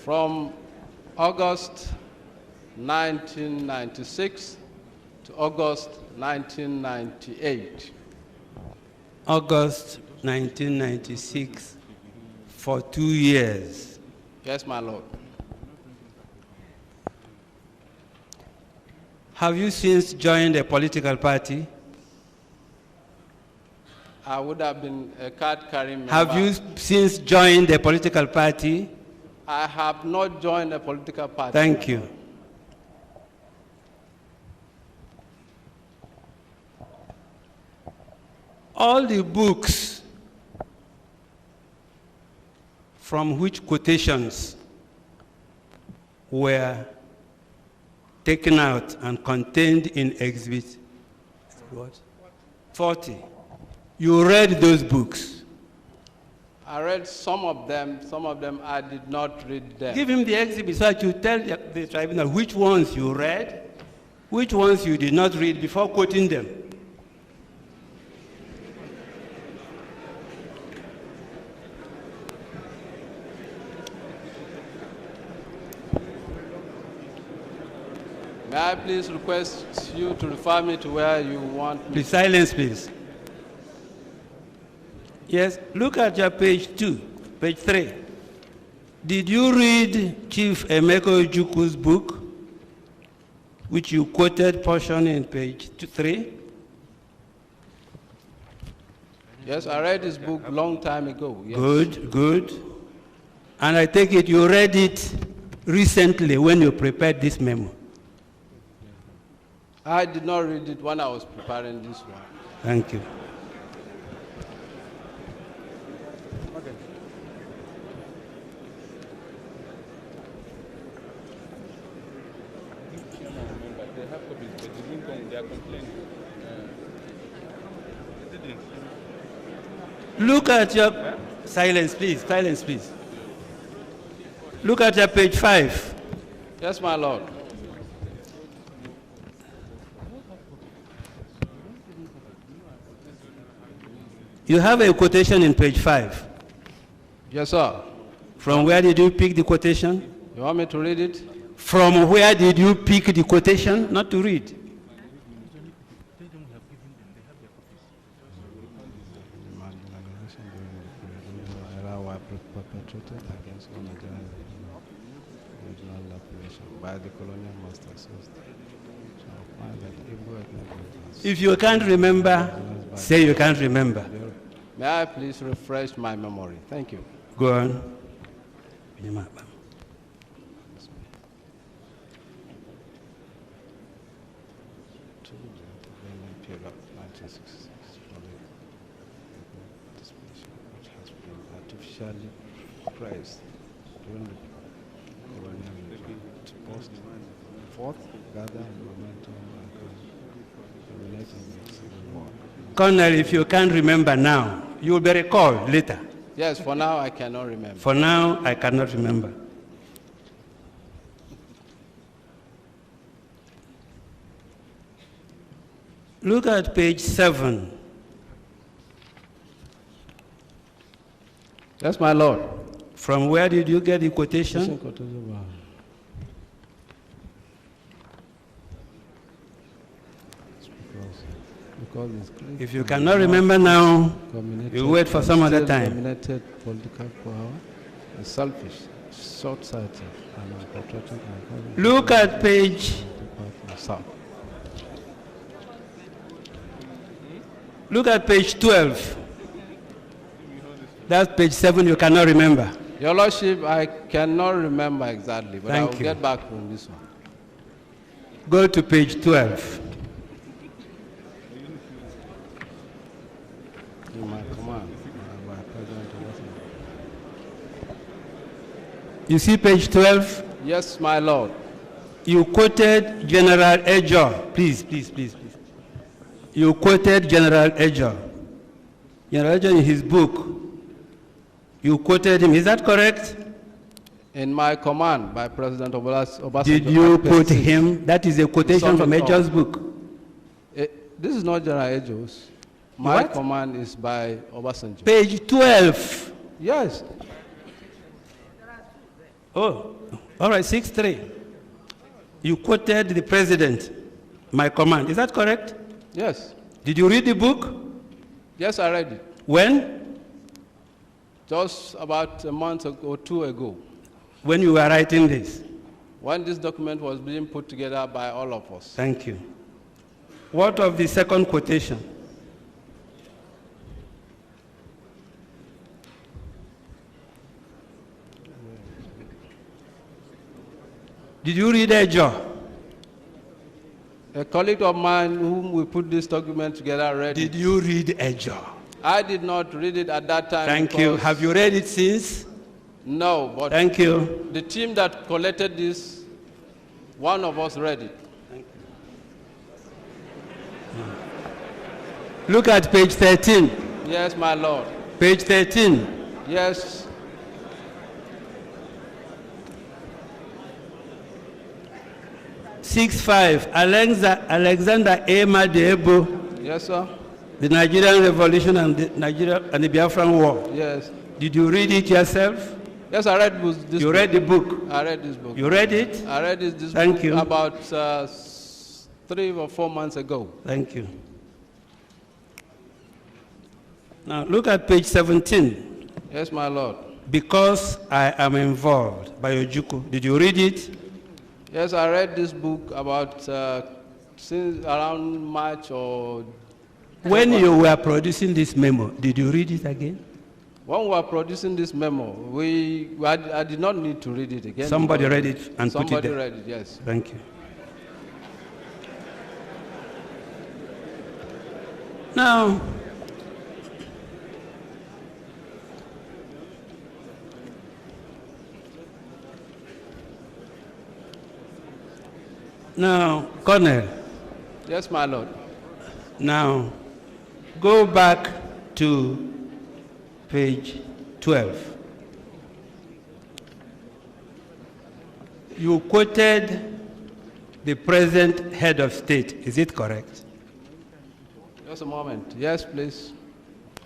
From August 1996 to August 1998. August 1996 for 2 years. Yes, my lord. Have you since joined a political party? I would have been a card-carrying member. Have you since joined a political party? I have not joined a political party. Thank you. All the books from which quotations were taken out and contained in Exhibit 40. You read those books? I read some of them I did not read them. Give him the exhibit so that you tell the tribunal which ones you read, which ones you did not read before quoting them. May I please request you to refer me to where you want me? Please, silence, please. Yes, look at your page 2, page 3. Did you read Chief Emeka Ojukwu's book, which you quoted portion in page 3? Yes, I read this book a long time ago. Yes. Good, good. And I take it you read it recently when you prepared this memo. I did not read it when I was preparing this one. Thank you. Okay. Look at your, silence please, silence please. Look at your page 5. Yes, my lord. You have a quotation in page 5. Yes, sir. From where did you pick the quotation? You want me to read it? From where did you pick the quotation? Not to read. If you can't remember, say you can't remember. May I please refresh my memory? Thank you. Go on. Artificially priced during the colonial to post forth, gather momentum and relate in the civil war. Colonel, if you can't remember now, you will be recalled later. Yes, for now I cannot remember. For now, I cannot remember. Look at page 7. Yes, my lord. From where did you get the quotation? If you cannot remember now, you wait for some other time. Dominated political power is selfish, short-sighted, and unpatriotic. Look at page. Look at page 12. That's page 7 you cannot remember. Your Lordship, I cannot remember exactly, but I will get back on this one. Go to page 12. In my command, my President. You see page 12? Yes, my lord. You quoted General Ejo. Please, please, please, please. You quoted General Ejo. General Ejo in his book, you quoted him. Is that correct? In my command by President Obasanjo. Did you quote him? That is a quotation from Ejo's book. This is not General Ejo's. My command is by Obasanjo. Page 12. Yes. Oh, all right, 6.3. You quoted the president, my command. Is that correct? Yes. Did you read the book? Yes, I read it. When? Just about a month or two ago. When you were writing this? When this document was being put together by all of us. Thank you. What of the second quotation? Did you read Ejo? A colleague of mine whom we put this document together read it. Did you read Ejo? I did not read it at that time. Thank you. Have you read it since? No, but thank you. The team that collected this, one of us read it. Thank you. Look at page 13. Yes, my lord. Page 13. Yes. Alexander A. Madebo. Yes, sir. The Nigerian Revolution and the Biafran War. Yes. Did you read it yourself? Yes, I read this book. You read the book? I read this book. You read it? I read this Thank book you. about 3 or 4 months ago. Thank you. Now look at page 17. Yes, my lord. Because I am involved by Ojukwu. Did you read it? Yes, I read this book about since around March or... When you were producing this memo, did you read it again? When we were producing this memo, I did not need to read it again. Somebody read it and put it there. Somebody read it, yes. Thank you. Now, Colonel. Yes, my lord. Now, go back to page 12. You quoted the present head of state, is it correct? Just a moment. Yes, please.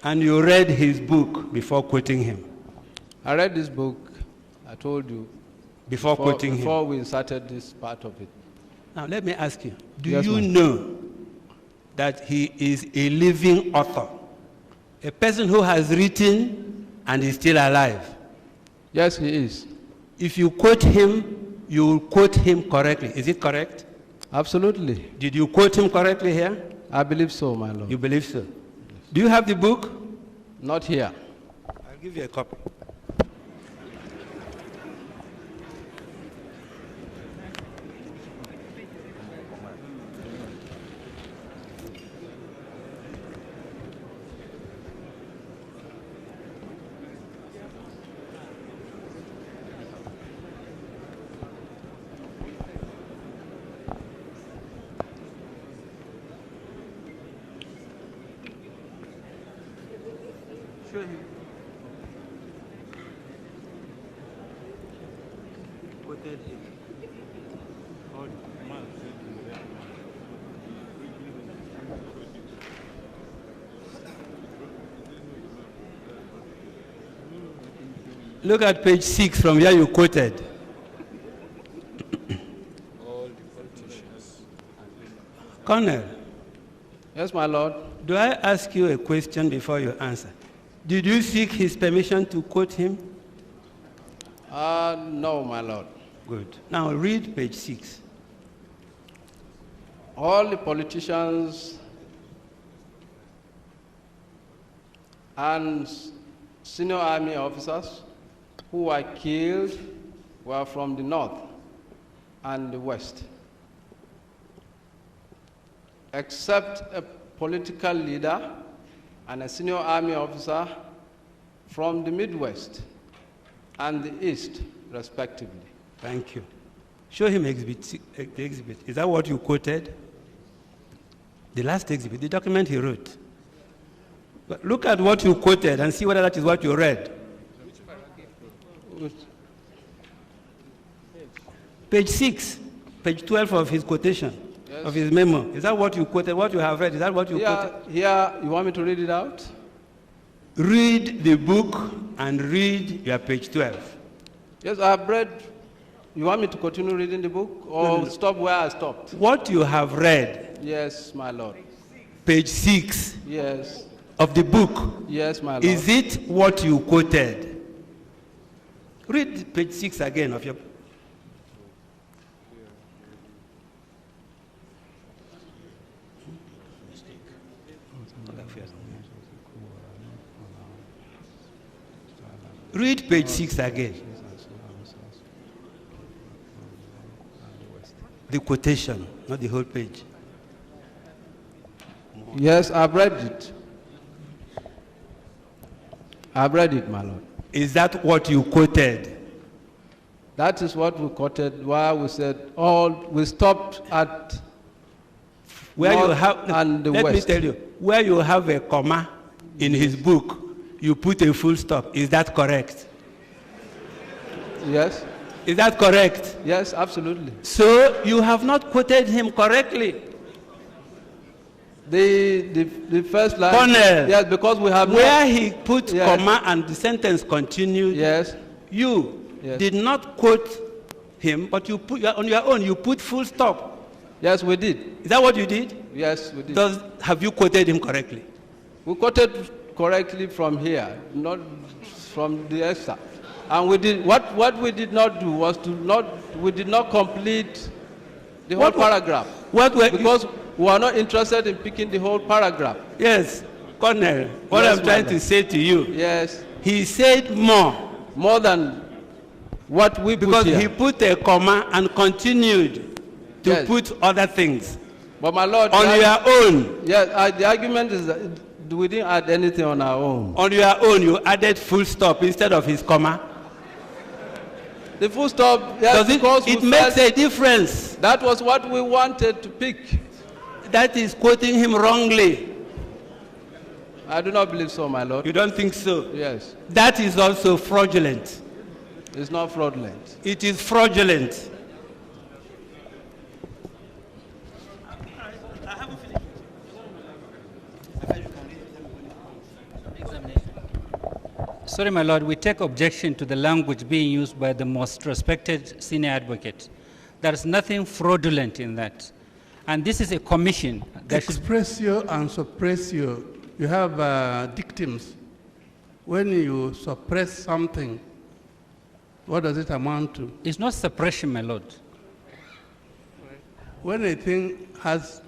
And you read his book before quoting him? I read this book, I told you. Before quoting him? Before we inserted this part of it. Now, let me ask you, do Yes, you know that he is a living author? A person who has written and is still alive? Yes, he is. If you quote him, you will quote him correctly. Is it correct? Absolutely. Did you quote him correctly here? I believe so, my lord. You believe so? Do you have the book? Not here. I'll give you a copy. Look at page 6 from where you quoted. All the politicians. Colonel. Yes, my lord. Do I ask you a question before you answer? Did you seek his permission to quote him? No, my lord. Good. Now read page 6. All the politicians and senior army officers who were killed were from the north and the west, except a political leader and a senior army officer from the Midwest and the East, respectively. Thank you. Show him the exhibit. Is that what you quoted? The last exhibit, the document he wrote. But look at what you quoted and see whether that is what you read. Page 6, page 12 of his quotation, yes, of his memo. Is that what you quoted, what you have read? Is that what you quoted? Here, you want me to read it out? Read the book and read your page 12. Yes, I've read. You want me to continue reading the book or No. stop where I stopped? What you have read, Yes, my Lord. page 6 Yes. of the book, Yes, my Lord. is it what you quoted? Read page 6 again of your. Read page 6 again. The quotation, not the whole page. Yes, I've read it. I've read it, my Lord. Is that what you quoted? That is what we quoted while we said we stopped at Where you north have, and the let west. me tell you, where you have a comma in his book, you put a full stop. Is that correct? Yes. Is that correct? Yes, absolutely. So you have not quoted him correctly. The first line. Colonel. Yes, because we have Where not, he put Yes. comma and the sentence continued, Yes. you Yes. did not quote him, but you put on your own, you put full stop. Yes, we did. Is that what you did? Yes, we did. Have you quoted him correctly? We quoted correctly from here, not from the excerpt. And we did what we did not do was we did not complete the whole paragraph. Because we are not interested in picking the whole paragraph. Yes, Colonel, what Yes, I'm trying madam. to say to you, Yes. he said more than what we put because here. he put a comma and continued to Yes. put other things But my Lord, on your own. Yes, the argument is that we didn't add anything on our own. On your own, you added full stop instead of his comma. The full stop, yes, Does because it we makes felt a difference. that was what we wanted to pick. That is quoting him wrongly. I do not believe so, my Lord. You don't think so? Yes. That is also fraudulent. It's not fraudulent. It is fraudulent. Sorry, my Lord, we take objection to the language being used by the most respected senior advocate. There is nothing fraudulent in that. And this is a commission that should... Expressio and suppressio. You have dictums. When you suppress something, what does it amount to? It's not suppression, my Lord. When a thing has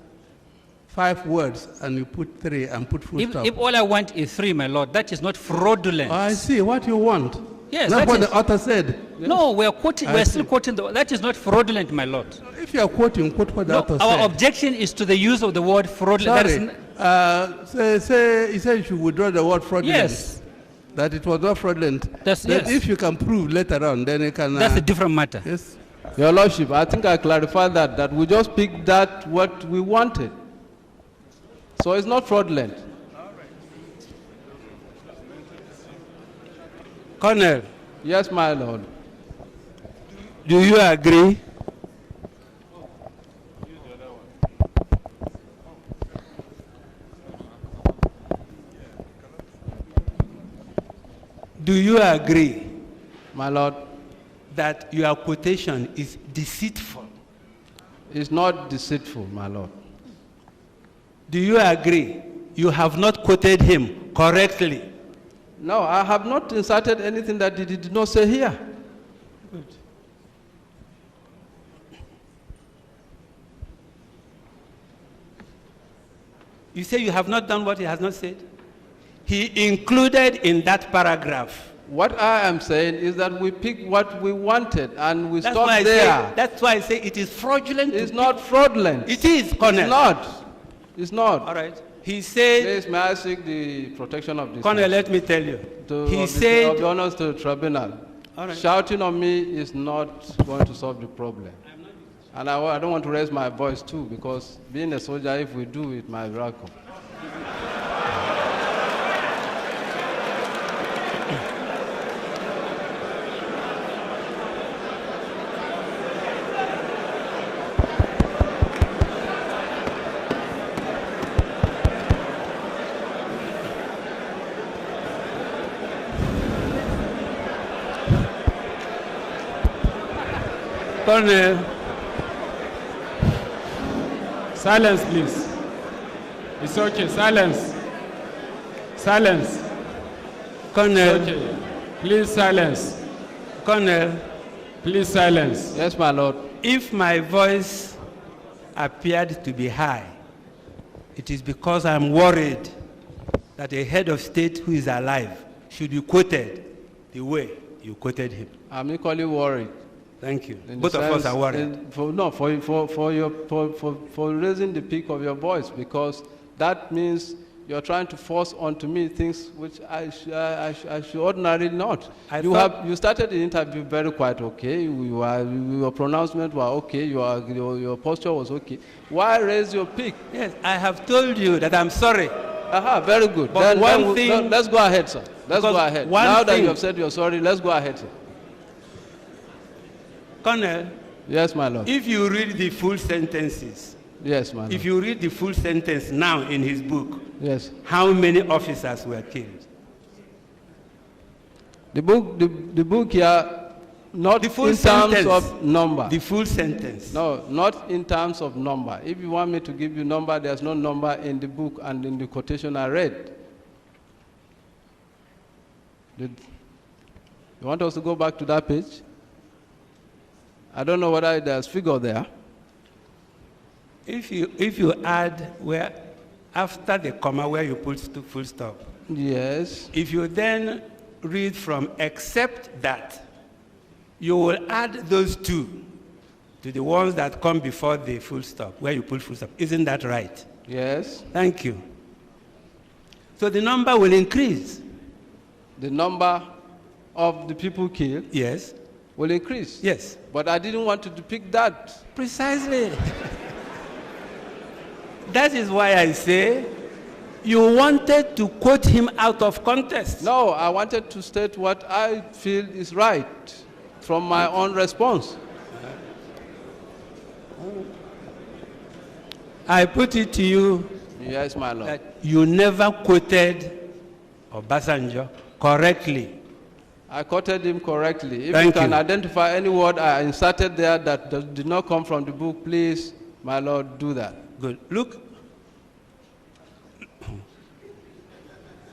5 words and you put 3 and put full stop. If all I want is 3, my Lord, that is not fraudulent. I see what you want. Yes, that's that what is- the author said. No, we're still see. quoting, that is not fraudulent, my Lord. If you are quoting, quote what the No, author our said. objection is to the use of the word fraudulent. That Sorry. is Say, he said you should withdraw the word fraudulent. Yes. That it was not fraudulent. That's- Then yes. if you can prove later on, then you can... That's a different matter. Yes. Your Lordship, I think I clarified that we just picked that what we wanted. So it's not fraudulent. Colonel, Yes, my Lord. do you agree? Do you agree My Lord, that your quotation is deceitful? it's not deceitful, my Lord. Do you agree you have not quoted him correctly? No, I have not inserted anything that he did not say here. You say you have not done what he has not said? He included in that paragraph. What I am saying is that we picked what we wanted and we That's why stopped I there. say, that's why I say it is fraudulent. It's not fraudulent. It is, Colonel. It's not. It's not. All right. He said, Please, may I seek the protection of this? Colonel, let me tell you. He Of said, the honors to the tribunal. All right. Shouting on me is not going to solve the problem. And I don't want to raise my voice too, because being a soldier, if we do, it might rackle. Colonel, Silence, please. It's okay. Silence. Silence. Colonel, Okay. Please silence. Colonel, Please silence. Yes, my lord. if my voice appeared to be high, it is because I'm worried that a head of state who is alive should be quoted the way you quoted him. I'm equally worried. Thank you. In the Both of us sense- are worried. For raising the peak of your voice, because that means you're trying to force onto me things which I should ordinarily not. You started the interview very quite okay. Your pronouncement was okay. Your posture was okay. Why raise your peak? Yes, I have told you that I'm sorry. Very good. But Let's go ahead, sir. Let's go ahead. Now that you have said you're sorry, let's go ahead, sir. Colonel, Yes, my lord. if you read the full sentences, Yes, my lord. if you read the full sentence now in his book, Yes. how many officers were killed? The book here, not The full in terms sentence. of number. The full sentence. No, not in terms of number. If you want me to give you number, there's no number in the book and in the quotation I read. You want us to go back to that page? I don't know whether there's figure there. If you add where after the comma where you put full stop, Yes. if you then read from except that, you will add those two to the ones that come before the full stop, where you put full stop. Isn't that right? Yes. Thank you. So the number will increase. The number of the people killed Yes. will increase. Yes. But I didn't want to depict that. Precisely. That is why I say you wanted to quote him out of context. No, I wanted to state what I feel is right from my own response. I put it to you Yes, my lord. that you never quoted Obasanjo correctly. I quoted him correctly. If Thank you can you. identify any word I inserted there that did not come from the book, please, my lord, do that. Good.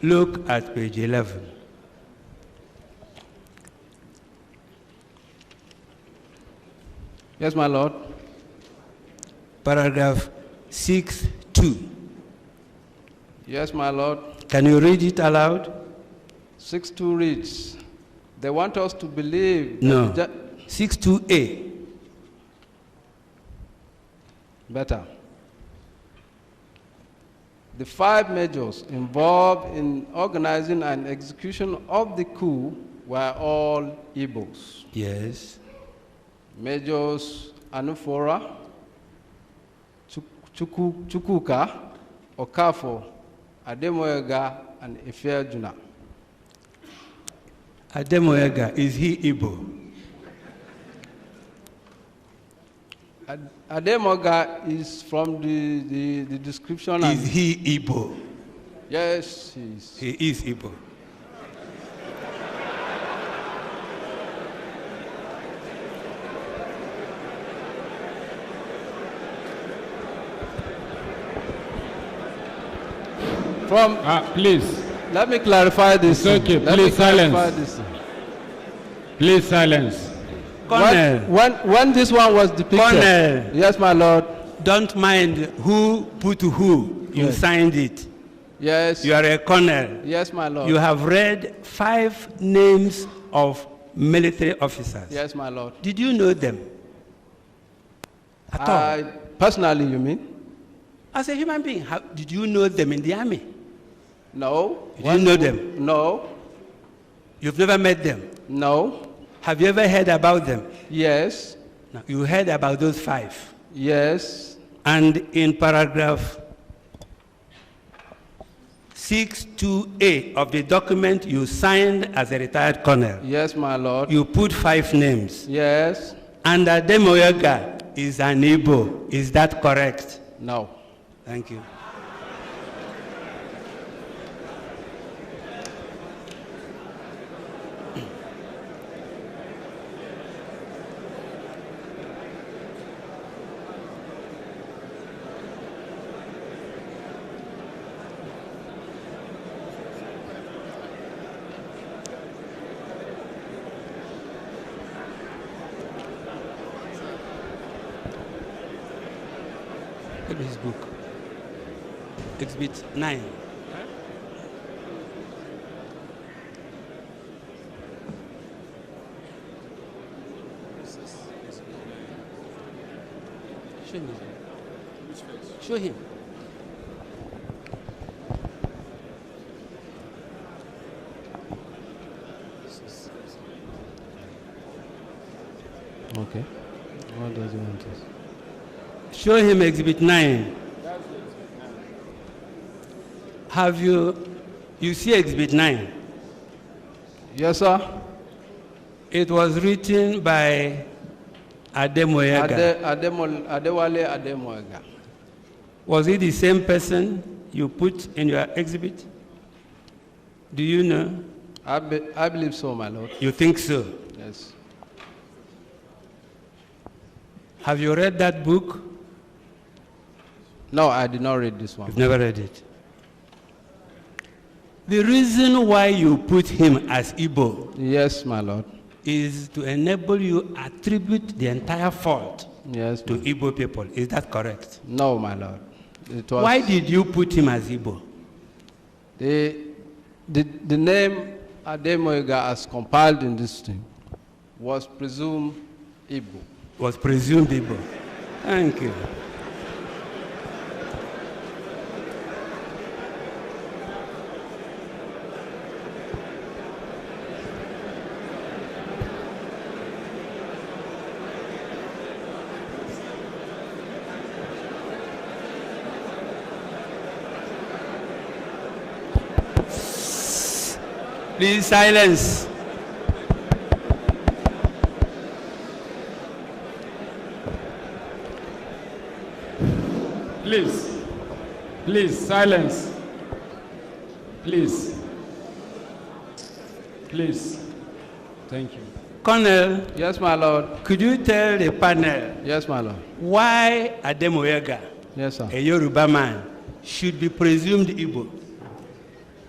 Look at page 11. Yes, my lord. Paragraph 6.2. Yes, my lord. Can you read it aloud? 6.2 reads, they want us to believe. No. that 6.2a. Better. The 5 majors involved in organizing and execution of the coup were all Igbos. Yes. Majors Anufora, Chukwuka, Okafo, Ademoyega, and Ifeajuna. Ademoyega, is he Igbo? Ademoyega is from the description. Is he Igbo? Yes, he is. He is Igbo. Please. Let me clarify this. It's okay. Let Please me clarify silence. this. Please silence. Colonel, When this one was depicted. Colonel. Yes, my lord. don't mind who put who. You Yes. signed it. Yes. You are a colonel. Yes, my lord. You have read 5 names of military officers. Yes, my lord. Did you know them? At all? Personally, you mean? As a human being, did you know them in the army? No. Did you know them? No. You've never met them? No. Have you ever heard about them? Yes. No, you heard about those 5. Yes. And in paragraph 6.2a of the document you signed as a retired colonel, Yes, my lord. you put 5 names. Yes. And Ademoyega is an Igbo. Is that correct? No. Thank you. Look at his book. Exhibit 9. Show him. Show him. Okay. What does he want us? Show him Exhibit 9. Have you see Exhibit 9? Yes, sir. It was written by Ademoyaga. Adewale Ademoyaga. Was it the same person you put in your exhibit? Do you know? I believe so, my lord. You think so? Yes. Have you read that book? No, I did not read this one. You've never read it. The reason why you put him as Igbo Yes, my lord. is to enable you attribute the entire fault Yes. to Igbo people. Is that correct? No, my lord. It was Why did you put him as Igbo? the name Ademoyaga as compiled in this thing was presumed Igbo. Was presumed Igbo. Thank you. Please silence. Please, silence. Please. Thank you. Colonel, Yes, my lord. could you tell the panel Yes, my lord. why Ademoyaga, Yes, sir. a Yoruba man, should be presumed Igbo?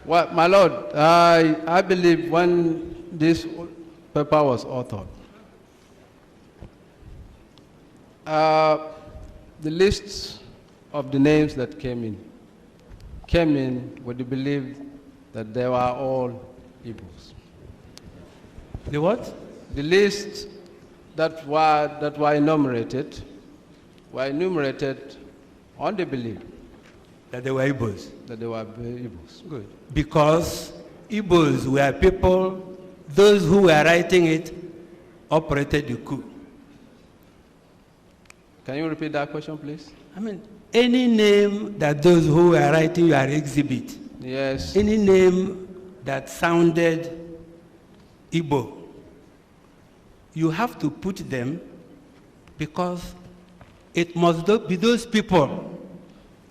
Well, my lord, I believe when this paper was authored, the list of the names that came in with the belief that they were all Igbos. The what? The list that were enumerated on the belief That they were Igbos. that they were Igbos. Good. Because Igbos were people, those who were writing it operated the coup. Can you repeat that question, please? I mean, any name that those who were writing your exhibit, Yes. any name that sounded Igbo, you have to put them because it must be those people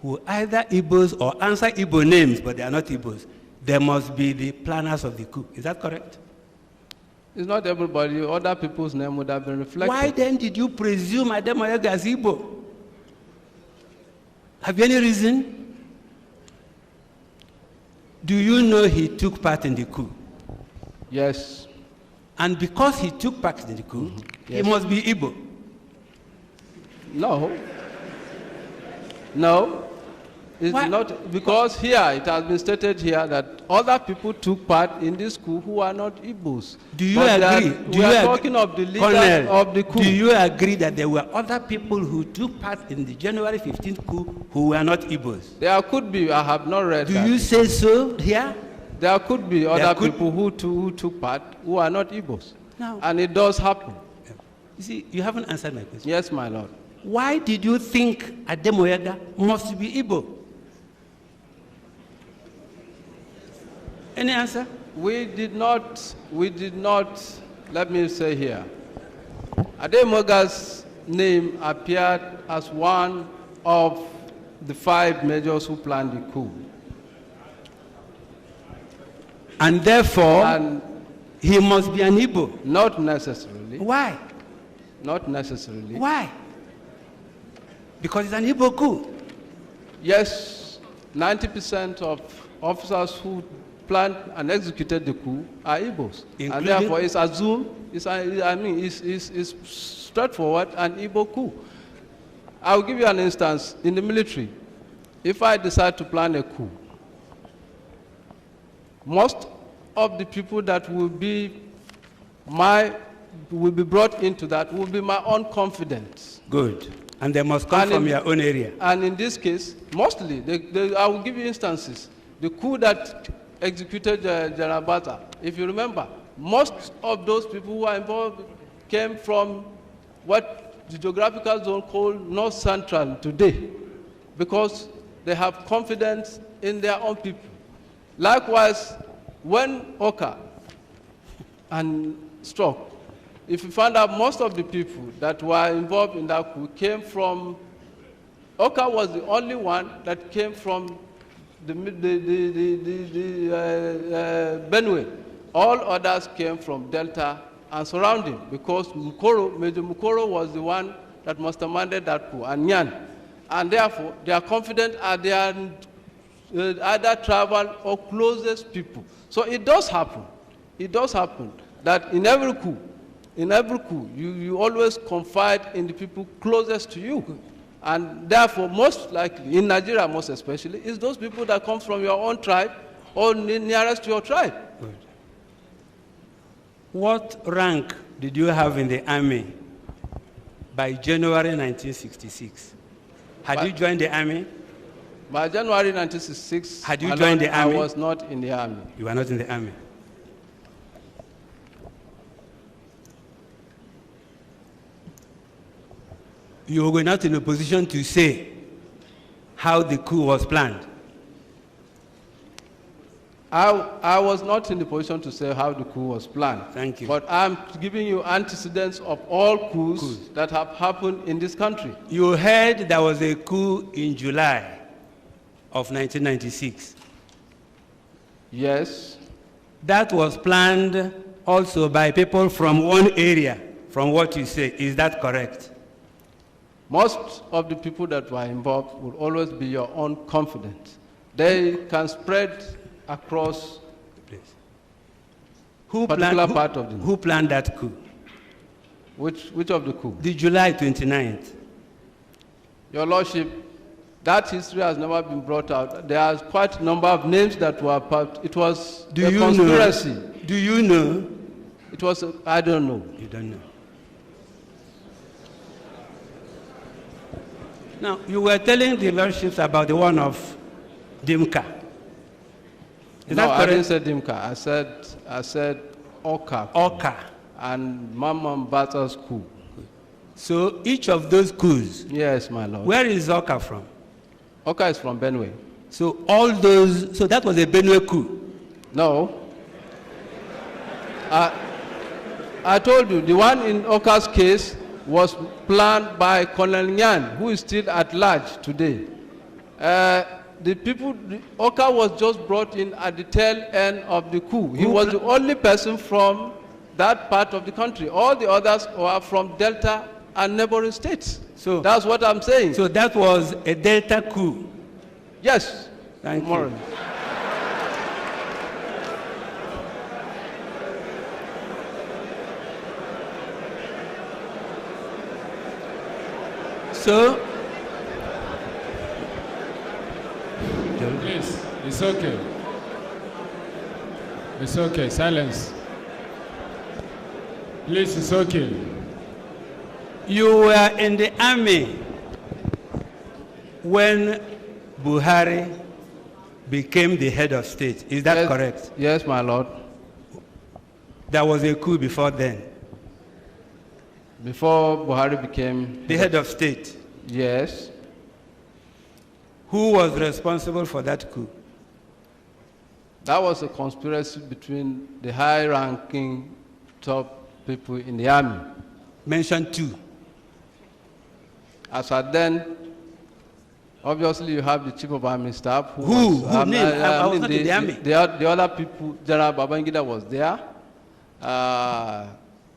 who either Igbos or answer Igbo names, but they are not Igbos. They must be the planners of the coup. Is that correct? It's not everybody. Other people's name would have been reflected. Why then did you presume Ademoyaga as Igbo? Have you any reason? Do you know he took part in the coup? Yes. And because he took part in the coup, Yes. he must be Igbo. No. No. It's Why? not, because here, it has been stated here that other people took part in this coup who are not Igbos. Do you But agree? we are talking of the leaders Colonel, of the coup. do you agree that there were other people who took part in the January 15th coup who were not Igbos? There could be, I have not read Do that. you say so here? There could be other could- people who took part who are not Igbos. No. And it does happen. You see, you haven't answered my question. Yes, my lord. Why did you think Ademoyaga must be Igbo? Any answer? We did not, let me say here, Ademoyaga's name appeared as one of the 5 majors who planned the coup. And therefore, And he must be an Igbo. not necessarily, Why? not necessarily. Why? Because it's an Igbo coup. Yes, 90% of officers who planned and executed the coup are Igbos. Including- And therefore it's assumed, it's straightforward an Igbo coup. I'll give you an instance. In the military, if I decide to plan a coup, most of the people that will be brought into that will be my own confidants. Good. And they must come from your own area. And in this case, mostly, I will give you instances. The coup that executed General Bata, if you remember, most of those people who are involved came from what the geographical zone called North Central today, because they have confidence in their own people. Likewise, when Oka and struck, if you find out most of the people that were involved in that coup came from, Oka was the only one that came from the Benue. All others came from Delta and surrounding, because Major Mukoro was the one that masterminded that coup, and Nyan. And therefore, they are confident and they are either tribal or closest people. So it does happen. It does happen that in every coup, you always confide in the people closest to you. And therefore, most likely, in Nigeria most especially, is those people that come from your own tribe or nearest to your tribe. Good. What rank did you have in the army by January 1966? Had you joined the army? By January 1966, had you joined the army? I was not in the army. You were not in the army. You were not in a position to say how the coup was planned. I was not in the position to say how the coup was planned. Thank you. But I'm giving you antecedents of all coups that have happened in this country. You heard there was a coup in July of 1996. Yes. That was planned also by people from one area, from what you say. Is that correct? Most of the people that were involved will always be your own confidence. They can spread across part of the Who planned that coup? Which of the coup? The July 29th. Your Lordship, that history has never been brought out. There are quite a number of names that were part. It was a conspiracy. Do you know? It was, I don't know. You don't know. Now, you were telling the Lordships about the one of Dimka. Is no, that correct? I didn't say Dimka. I said Oka. Oka. And Mamman Bata's coup. So each of those coups. Yes, my lord. Where is Oka from? Oka is from Benue. So all those, so that was a Benue coup? No. I told you, the one in Oka's case was planned by Colonel Nyan, who is still at large today. Oka was just brought in at the tail end of the coup. He was the only person from that part of the country. All the others were from Delta and neighboring states. So that's what I'm saying. So that was a Delta coup? Yes. Thank you. So, please, it's okay. It's okay, silence. Please, it's okay. You were in the army when Buhari became the head of state. Is that correct? Yes, my lord. There was a coup before then. Before Buhari became the head of state? Yes. Who was responsible for that coup? That was a conspiracy between the high-ranking top people in the army. Mention two. As at then, obviously you have the chief of army staff. Who name? I was not in the army. The other people, General Babangida was there.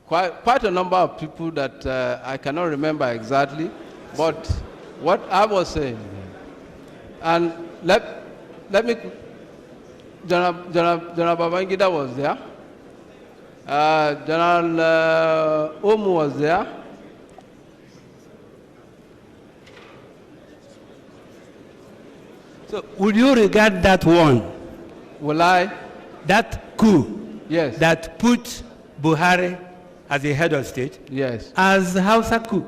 Quite a number of people that I cannot remember exactly, but what I was saying, and let me, General Babangida was there, General Omu was there, So would you regard that one, Will I? that coup, Yes. that put Buhari as the head of state, Yes. as Hausa coup?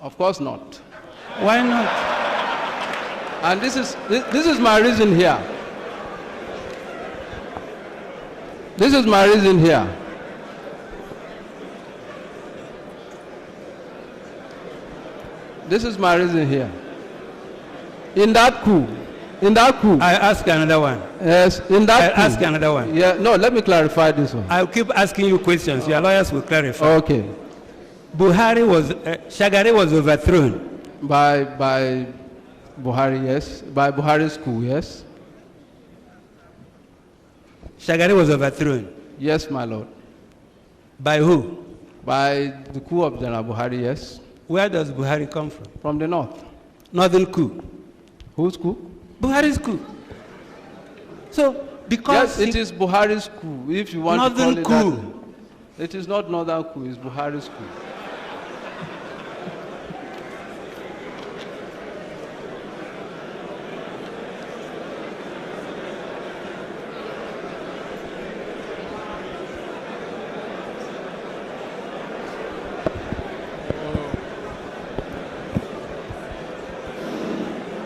Of course not. Why not? And this is my reason here. This is my reason here. This is my reason here. In that coup, I ask another one. yes, in that I ask coup, another one. yeah, no, let me clarify this one. I'll keep asking you questions. Your lawyers will clarify. Okay, Shagari was overthrown. by Buhari, yes, by Buhari's coup, yes, Shagari was overthrown. yes, my lord, By who? by the coup of General Buhari, yes, Where does Buhari come from? the north. Northern coup. Whose coup? Buhari's coup. So, because Yes, it is Buhari's coup, if you want Northern to call it coup. that. It is not northern coup, it's Buhari's coup.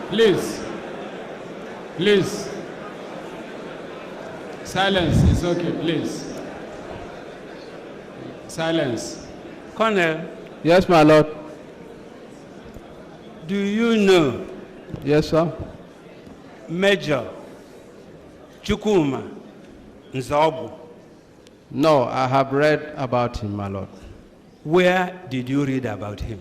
Please. Please. Silence is okay, please. Silence. Colonel, Yes, my lord. do you know Yes, sir. Major Chukwuma Nzobu? No, I have read about him, my lord. Where did you read about him?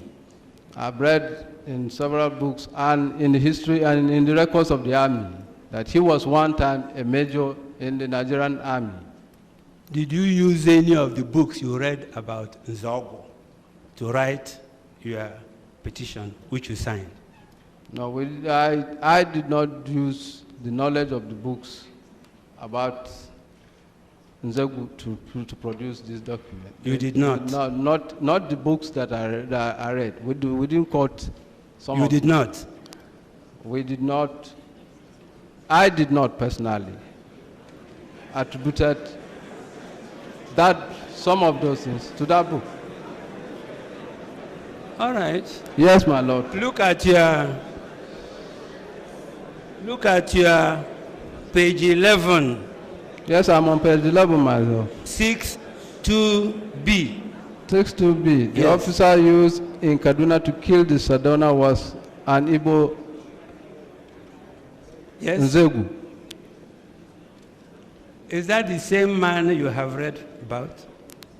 I've read in several books and in the history and in the records of the army that he was one time a major in the Nigerian army. Did you use any of the books you read about Nzobu to write your petition, which you signed? No, I did not use the knowledge of the books about Nzegu to produce this document. You did not? No, not the books that I read. We didn't quote some You of did them. not? We did not. I did not personally attributed some of those things to that book. All right. Yes, my lord. Look at your page 11, Yes, I'm on page 11, my lord. 62B. 62B. The Yes. officer used in Kaduna to kill the Sadona was an Igbo Yes. Nzegu. Is that the same man you have read about?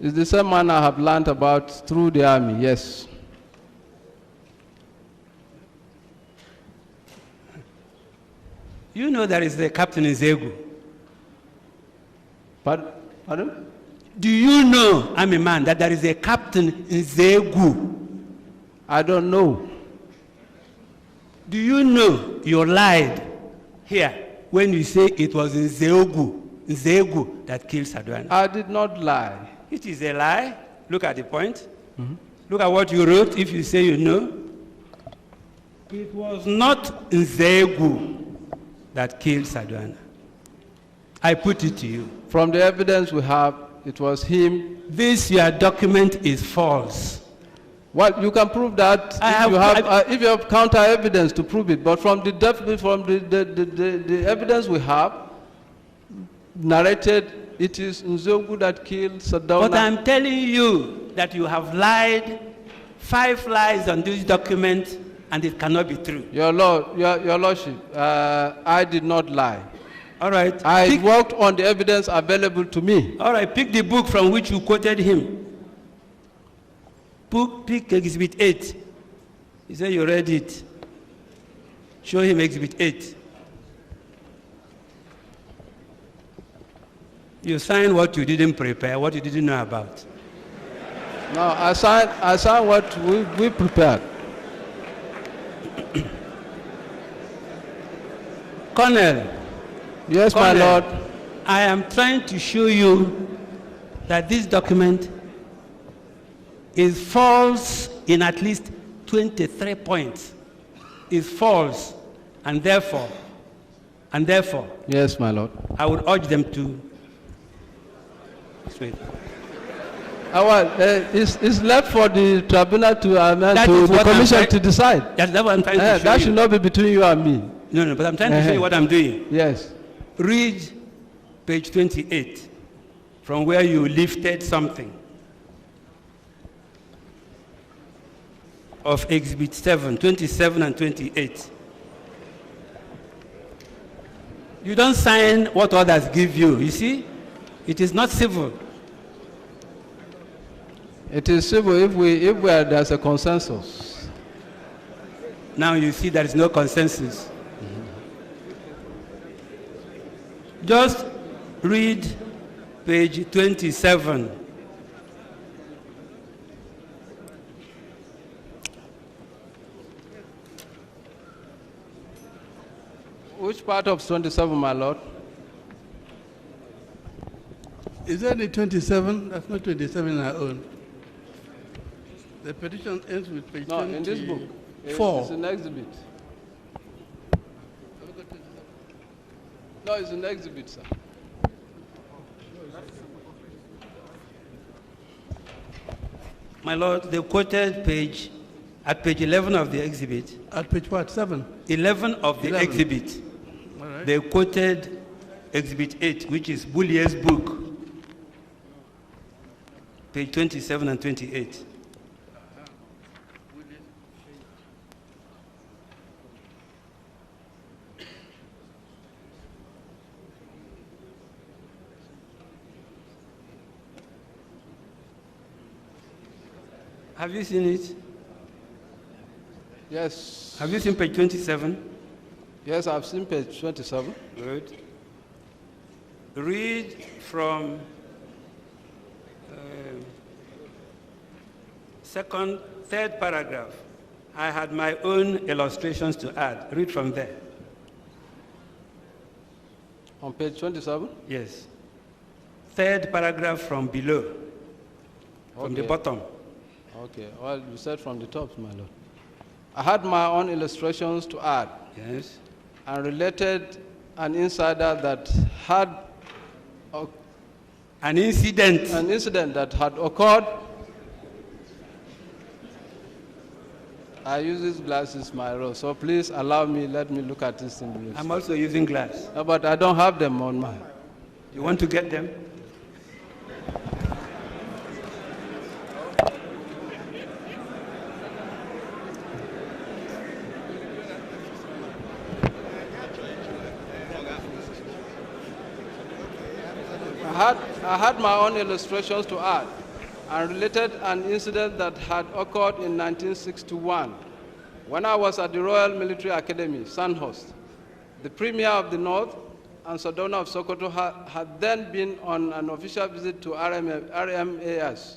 It's the same man I have learned about through the army, yes. You know there is a Captain Nzegu. Pardon? Do you know, I'm a man, that there is a Captain Nzegu? I don't know. Do you know you lied here when you say it was Nzegu that killed Sadwana? I did not lie. It is a lie. Look at the point. Look at what you wrote if you say you know. It was not Nzegu that killed Sadwana. I put it to you. From the evidence we have, it was him. This your document is false. Well, you can prove that if you have counter evidence to prove it. But from the evidence we have narrated, it is Nzegu that killed Sadona. But I'm telling you that you have lied 5 lies on this document, and it cannot be true. Your Lordship, I did not lie. All right. I worked on the evidence available to me. All right. Pick the book from which you quoted him. Pick Exhibit 8. He said you read it. Show him Exhibit 8. You signed what you didn't prepare, what you didn't know about. No, I signed what we prepared. Colonel. Yes, Colonel, my lord. I am trying to show you that this document is false in at least 23 points. is false, and therefore, Yes, my lord. I would urge them to wait. It's left for the tribunal to amend That to is the what commission I'm to decide. That's what I'm trying to show That you. should not be between you and me. No, but I'm trying to show you what I'm doing. Yes. Read page 28, from where you lifted something of Exhibit 7, 27 and 28. You don't sign what others give you. You see, it is not civil. It is civil if there's a consensus. Now you see there is no consensus. Just read page 27. Which part of 27, my lord? Is that the 27? That's not 27 I own. The petition ends with page 24. No, in this book. It's an exhibit. No, it's an exhibit, sir. My lord, they quoted page 11 of the exhibit. At page what, 7? 11 of the 11. exhibit. All right. They quoted exhibit 8, which is Boulier's book, page 27 and 28. Have you seen it? Yes. Have you seen page 27? Yes, I've seen page 27. Good. Read from third paragraph. I had my own illustrations to add. Read from there. On page 27? Yes. Third paragraph from below, from the Okay. bottom. Okay, well, you said from the top, my lord. I had my own illustrations to add Yes. and related an insider that had An incident. an incident that had occurred. I use these glasses, my lord, so please allow me, let me look at this in I'm also using glass. No, but I don't have them on mine. You want to get them? I had my own illustrations to add and related an incident that had occurred in 1961 when I was at the Royal Military Academy, Sandhurst. The Premier of the North and Sardona of Sokoto had then been on an official visit to RMAS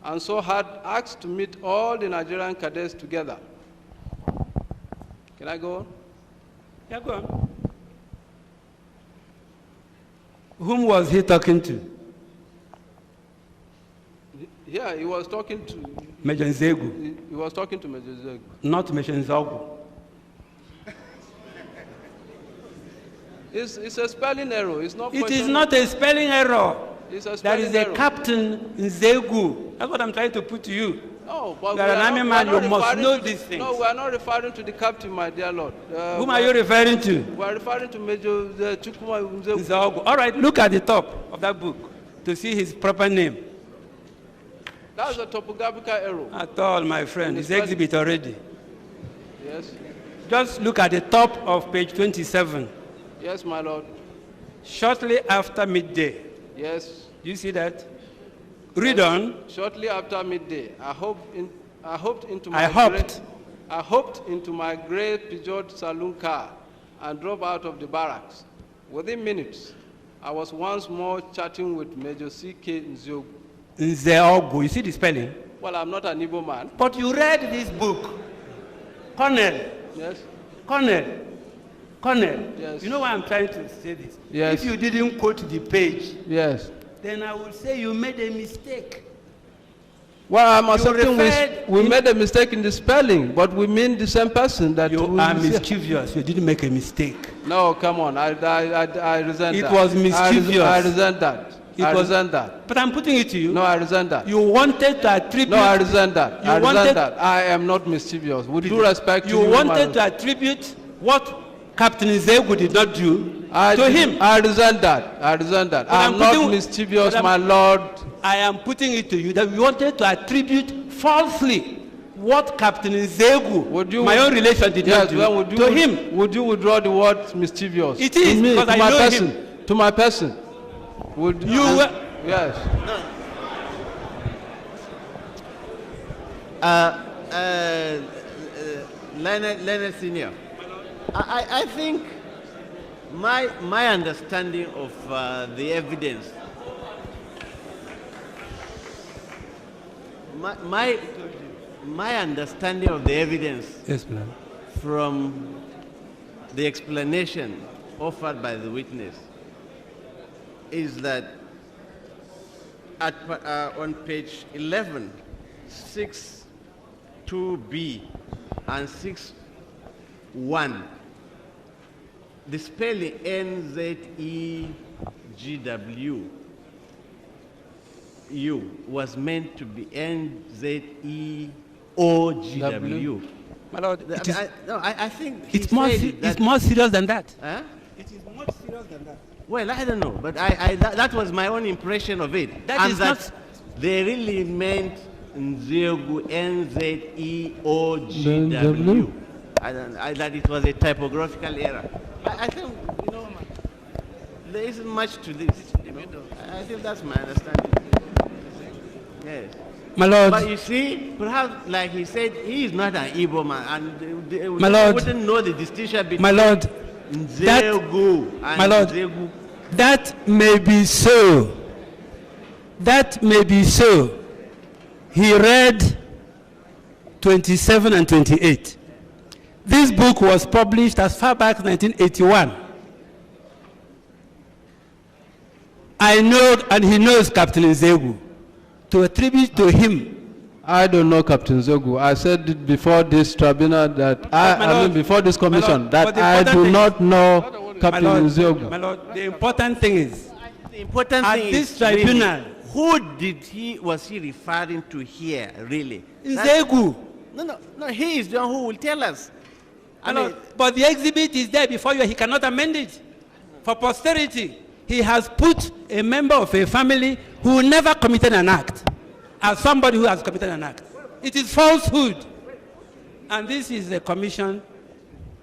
and so had asked to meet all the Nigerian cadets together. Can I go on? Yeah, go on. Whom was he talking to? Yeah, he was talking to Major Nzegu, he was talking to Major Zeg. not Major Nzogu. It's a spelling error. It's not. It is not a spelling error. It's a There spelling is a error. Captain Nzegu. That's what I'm trying to put to you. No, but You are we an are army not- man, we are not you must referring know to- these things. No, we are not referring to the captain, my dear Lord. Whom are you referring to? We are referring to Major Chukuma Nzegu. Nzogu. All right, look at the top of that book to see his proper name. That's a topographical error. At all, my friend. It's exhibit already. Yes. Just look at the top of page 27. Yes, my Lord. Shortly after midday. Yes. Do you see that? Read on. Shortly after midday, I hoped into my great Peugeot saloon car and drove out of the barracks. Within minutes, I was once more chatting with Major C.K. Nziogu. Nzeogu. You see the spelling? Well, I'm not an Igbo man. But you read this book. Colonel. Yes. Colonel. Yes. You know why I'm trying to say this? Yes. If you didn't quote the page, Yes. then I will say you made a mistake. Well, I'm You accepting referred we in- made a mistake in the spelling, but we mean the same person that You we are say- mischievous. You didn't make a mistake. No, come on. I resent It that. was mischievous. I resent that. It I was- resent that. But I'm putting it to you. No, I resent that. You wanted to attribute. No, I resent that. You I resent wanted- that. I am not mischievous. With due respect to You you, wanted to attribute what Captain Zegu did not do to him. I resent that. I resent that. But I I'm am not putting- mischievous, but my I'm- lord. I am putting it to you that we wanted to attribute falsely what Captain Zegu, my own relation, did not do well, to him. Would you withdraw the word mischievous? It is, to me, because to I my know person, him. To my person. Would You were- Yes. Leonard Senior, I think my understanding of the evidence, my understanding of the evidence Yes, ma'am. from the explanation offered by the witness is that on page 11, 6.2b and 6.1, the spelling NZEGW was meant to be NZEOGW. My lord, it is, I think he it's more serious than that. Huh? It is more serious than that. Well, I don't know, but that was my own impression of it. That and is that not- they really meant Nzegu, NZEOGW. That it was a typographical error. I think, there isn't much to this. I think that's my understanding. Yes. My lord, But you see, perhaps, like he said, he is not an Igbo man, and they My lord, wouldn't know the distinction between my lord, Nzegu and my lord, Nzegu. that may be so. That may be so. He read 27 and 28. This book was published as far back as 1981. I know, and he knows Captain Nzegu. To attribute to him. I don't know Captain Zogu. I said it before this tribunal that I mean before this commission that I do not know Captain Zogu. My lord, the important thing is, The important at thing this is tribunal, really, was he referring to here, really? Nzegu. No, he is the one who will tell us. I mean, But the exhibit is there before you. He cannot amend it. For posterity, he has put a member of a family who never committed an act as somebody who has committed an act. It is falsehood. And this is a commission.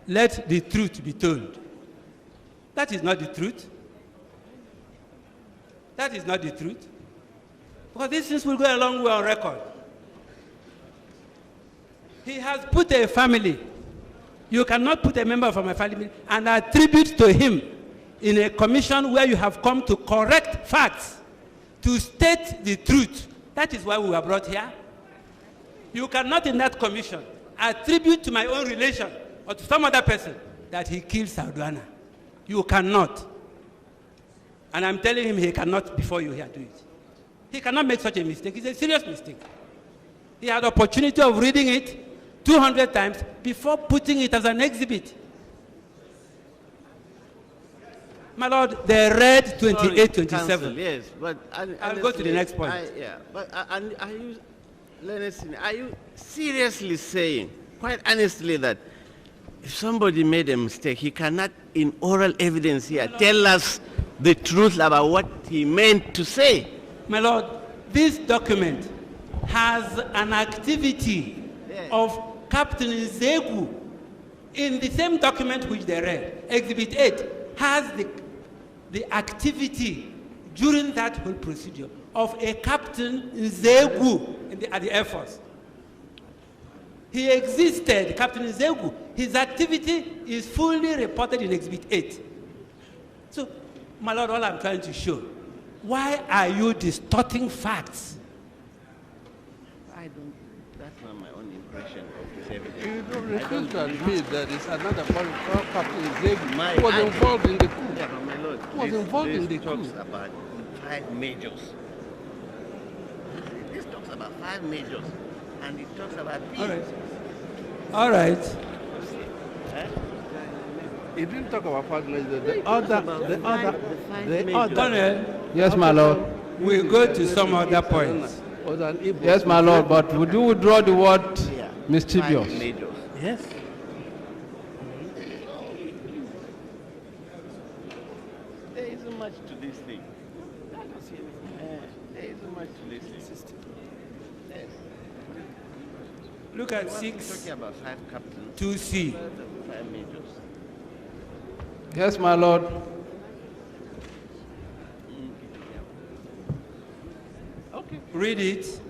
Let the truth be told. That is not the truth. That is not the truth. Because these things will go a long way on record. He has put a family. You cannot put a member from a family and attribute to him in a commission where you have come to correct facts, to state the truth. That is why we were brought here. You cannot in that commission attribute to my own relation or to some other person that he killed Sarduana. You cannot. And I'm telling him he cannot before you here do it. He cannot make such a mistake. It's a serious mistake. He had opportunity of reading it 200 times before putting it as an exhibit. My lord, they read 28, 27. Counsel, yes, but I'll go to the next point. Are you seriously saying, quite honestly, that if somebody made a mistake, he cannot, in oral evidence here, tell us the truth about what he meant to say? My lord, this document has an activity of Captain Nzegu in the same document which they read. Exhibit 8 has the activity during that whole procedure of a Captain Nzegu at the Air Force. He existed, Captain Nzegu. His activity is fully reported in Exhibit 8. So, my lord, all I'm trying to show, why are you distorting facts? That's not my own impression of this evidence. You don't refuse to admit that it's another body called Captain Zegu My who was argument- involved in the coup. Yeah, but my lord, Who was involved in the talks coup. about 5 majors. This talks about 5 majors, and it talks about peace. All right. All right. He didn't talk about 5 majors. The majors. Colonel, Yes, my lord. we'll go to some other points. Yes, my lord, but would you withdraw the word Yeah. mischievous? 5 majors. Yes. There isn't much to this thing. There isn't much to this thing. Yes. Look at We're 6, talking about 5 captains, 2C. 5 majors. Yes, my lord. Okay. Read it.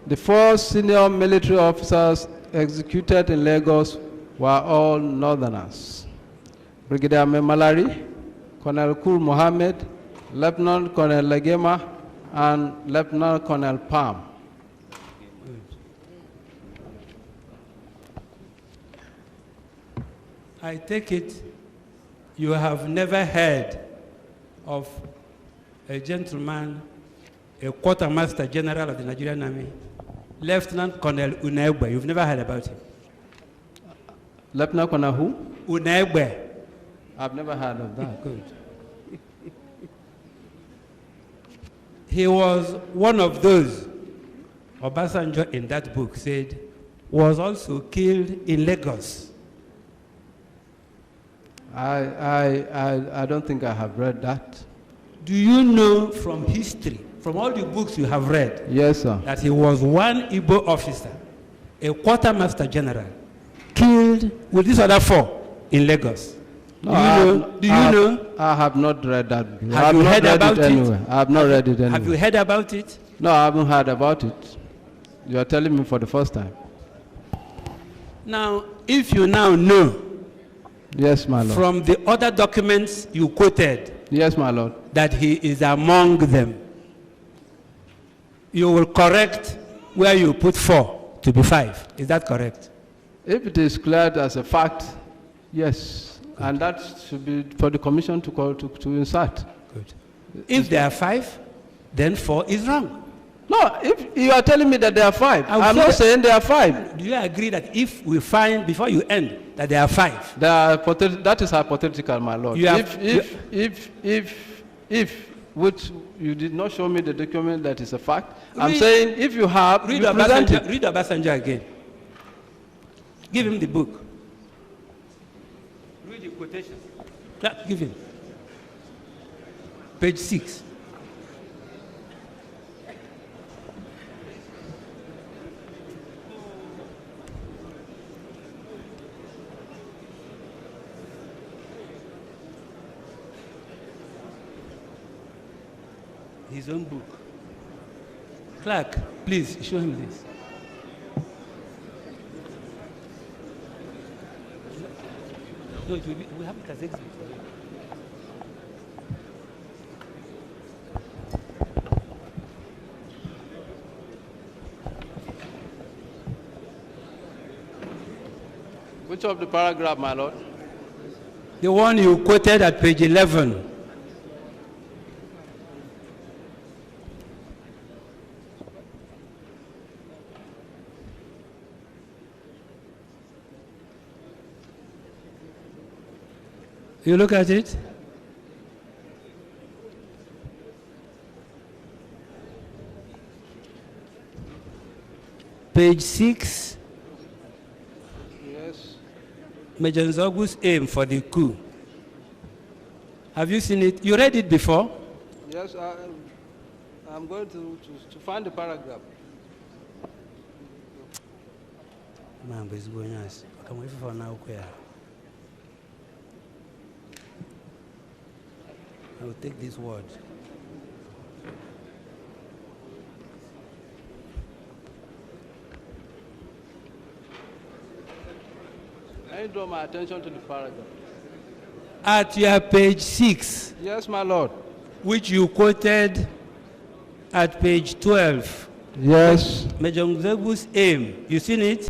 The 4 senior military officers executed in Lagos were all northerners. Brigadier Malari, Colonel Kul Mohammed, Lieutenant Colonel Legema, and Lieutenant Colonel Palm. I take it you have never heard of a gentleman, a quartermaster general of the Nigerian Army, Lieutenant Colonel Unegbe. You've never heard about him. Lieutenant Colonel who? Unegbe. I've never heard of that. Good. He was one of those, Obasanjo in that book said, was also killed in Lagos. I don't think I have read that. Do you know from history, from all the books you have read, Yes, sir. that he was one Igbo officer, a quartermaster general, killed with these other 4 in Lagos? No, Do you know? I have not read that. Have you heard about it? Anyway. I have not read it anyway. Have you heard about it? No, I haven't heard about it. You are telling me for the first time. Now, if you now know Yes, my lord. from the other documents you quoted Yes, my lord. that he is among them, you will correct where you put 4 to be 5. Is that correct? If it is cleared as a fact, yes. And that should be for the commission to insert. Good. If there are 5, then 4 is wrong. No, if you are telling me that there are 5, I'm I'm not saying there are 5. Do you agree that if we find, before you end, that there are 5? That is hypothetical, my lord. You have- If, which you did not show me the document that is a fact, I'm Read- saying if you have, Read you present Obasanjo, it. read Obasanjo again. Give him the book. Read the quotation. Give him. Page 6. His own book. Clark, please show him this. No, it will be, we have it as exhibit. Which of the paragraph, my lord? The one you quoted at page 11. You look at it. Page 6. Yes. Major Nzogu's aim for the coup. Have you seen it? You read it before? Yes, I'm going to find the paragraph. Man, but it's going nice. Come wait for now. I will take this word. I draw my attention to the paragraph. At your page 6, Yes, my lord. which you quoted at page 12, Yes. Major Nzogu's aim, you seen it?